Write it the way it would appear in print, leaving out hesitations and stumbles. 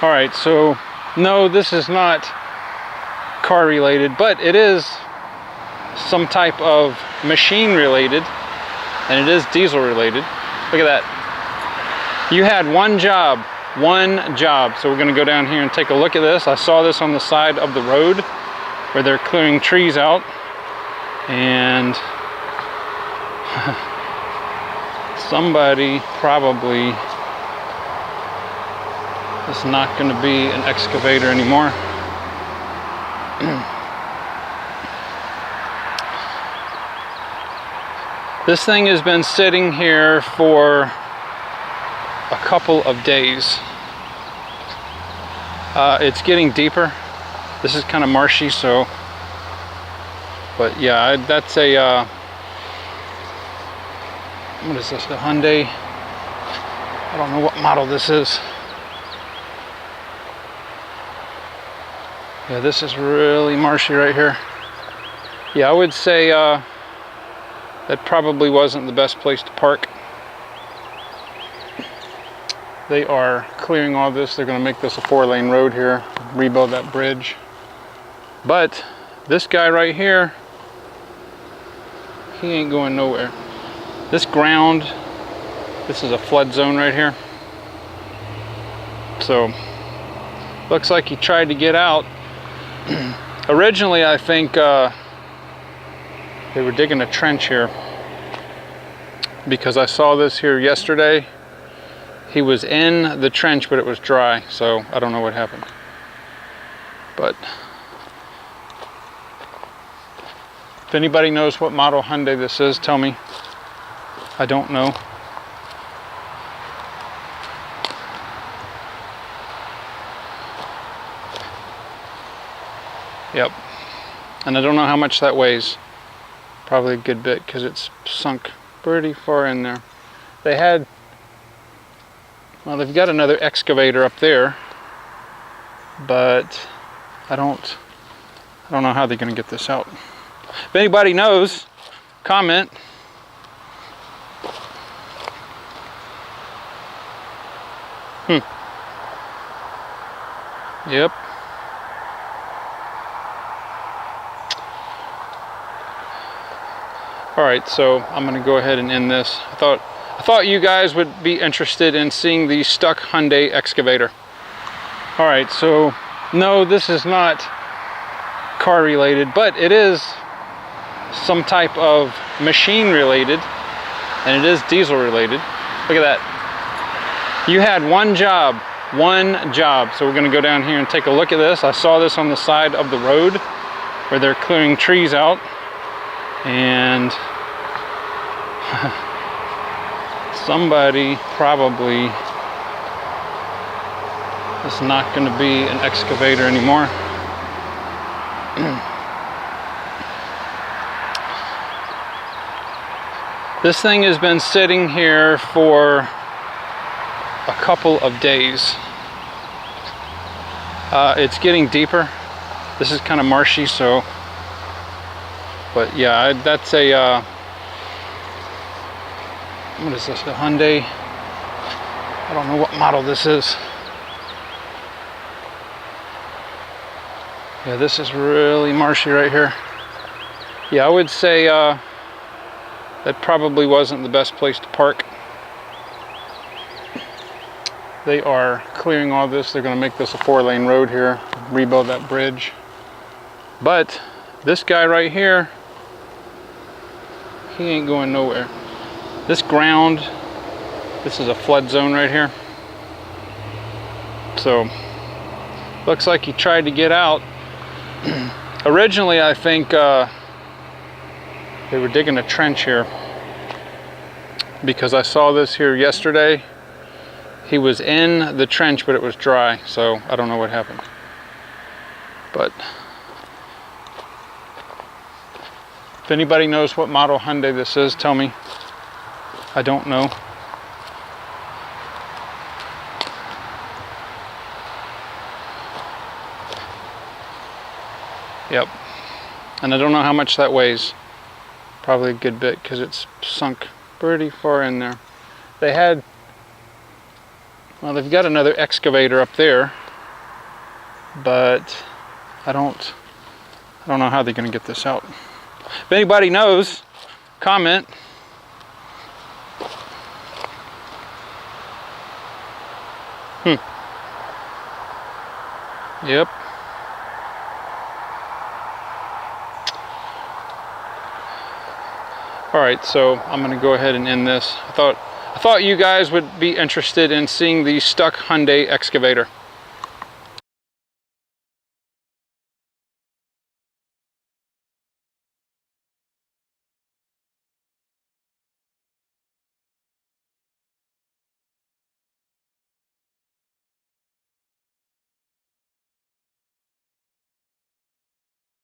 All right, so no, this is not car related, but it is some type of machine related, and it is diesel related. Look at that. You had one job. So we're gonna go down here and take a look at this. I saw this on the side of the road where they're clearing trees out, and somebody probably is not going to be an excavator anymore. This thing has been sitting here for a couple of days. It's getting deeper. This is kind of marshy, so, but yeah, that's a what is this, a Hyundai? I don't know what model this is. Yeah, this is really marshy right here. Yeah, I would say that probably wasn't the best place to park. They are clearing all this. They're going to make this a 4-lane road here, rebuild that bridge. But this guy right here, he ain't going nowhere. This ground, this is a flood zone right here. So, looks like he tried to get out. Originally, I think they were digging a trench here, because I saw this here yesterday. He was in the trench, but it was dry, so I don't know what happened. But if anybody knows what model Hyundai this is, tell me. I don't know. Yep. And I don't know how much that weighs. Probably a good bit, because it's sunk pretty far in there. They had, well, they've got another excavator up there, but I don't know how they're going to get this out. If anybody knows, comment. Yep. All right, so I'm going to go ahead and end this. I thought you guys would be interested in seeing the stuck Hyundai Excavator. All right, so no, this is not car related, but it is some type of machine related, and it is diesel related. Look at that. You had one job. So we're going to go down here and take a look at this. I saw this on the side of the road where they're clearing trees out, and somebody probably is not going to be an excavator anymore. This thing has been sitting here for a couple of days. It's getting deeper. This is kind of marshy, so, but yeah, that's a what is this, a Hyundai? I don't know what model this is. Yeah, this is really marshy right here. Yeah, I would say that probably wasn't the best place to park. They are clearing all this. They're going to make this a 4-lane road here, rebuild that bridge. But this guy right here, he ain't going nowhere. This ground, this is a flood zone right here. So, looks like he tried to get out. Originally, I think they were digging a trench here, because I saw this here yesterday. He was in the trench, but it was dry, so I don't know what happened. But if anybody knows what model Hyundai this is, tell me. I don't know. Yep. And I don't know how much that weighs. Probably a good bit, because it's sunk pretty far in there. They had, well, they've got another excavator up there, but I don't know how they're going to get this out. If anybody knows, comment. Yep. All right, so I'm going to go ahead and end this. I thought you guys would be interested in seeing the stuck Hyundai Excavator.